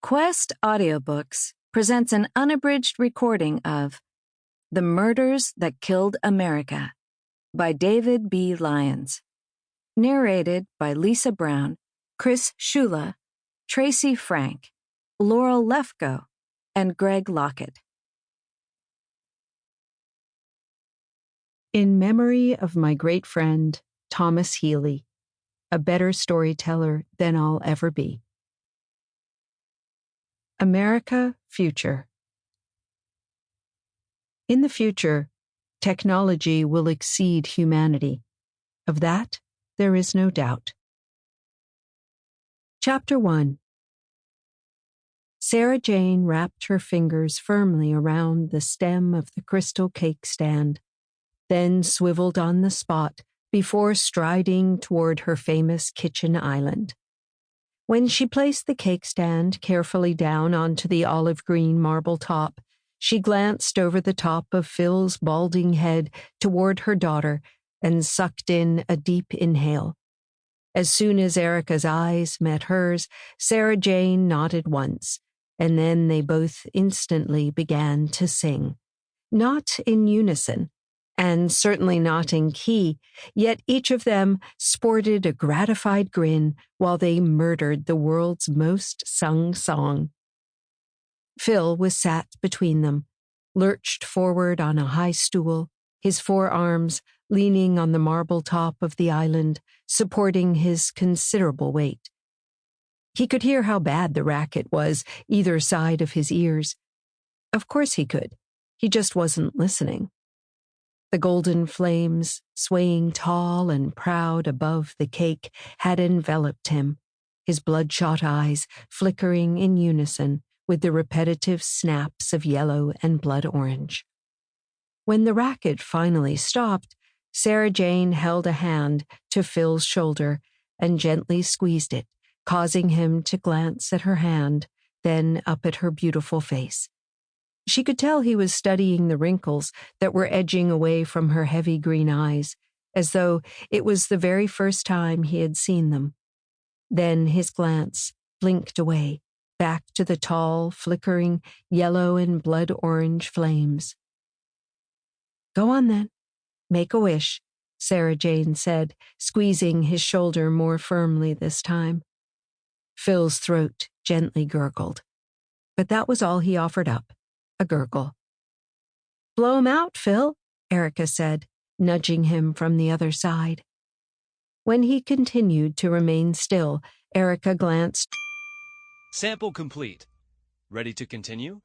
Quest Audiobooks presents an unabridged recording of The Murders That Killed America by David B. Lyons. Narrated by Lyssa Browne, Chris Ciulla, Tracie Frank, Laurel Lefkow, and Greg Lockett. In memory of my great friend, Thomas Healy, a better storyteller than I'll ever be. America Future. In the future, technology will exceed humanity. Of that, there is no doubt. Chapter 1. Sarah Jane wrapped her fingers firmly around the stem of the crystal cake stand, then swiveled on the spot before striding toward her famous kitchen island. When she placed the cake stand carefully down onto the olive green marble top, she glanced over the top of Phil's balding head toward her daughter and sucked in a deep inhale. As soon as Erica's eyes met hers, Sarah Jane nodded once, and then they both instantly began to sing. Not in unison, and certainly not in key, yet each of them sported a gratified grin while they murdered the world's most sung song. Phil was sat between them, lurched forward on a high stool, his forearms leaning on the marble top of the island, supporting his considerable weight. He could hear how bad the racket was either side of his ears. Of course he could. He just wasn't listening. The golden flames, swaying tall and proud above the cake, had enveloped him, his bloodshot eyes flickering in unison with the repetitive snaps of yellow and blood orange. When the racket finally stopped, Sarah Jane held a hand to Phil's shoulder and gently squeezed it, causing him to glance at her hand, then up at her beautiful face. She could tell he was studying the wrinkles that were edging away from her heavy green eyes, as though it was the very first time he had seen them. Then his glance blinked away, back to the tall, flickering yellow and blood orange flames. "Go on then. Make a wish," Sarah Jane said, squeezing his shoulder more firmly this time. Phil's throat gently gurgled, but that was all he offered up. A gurgle. "Blow 'em out, Phil," Erica said, nudging him from the other side. When he continued to remain still, Erica glanced. "Sample complete. Ready to continue?"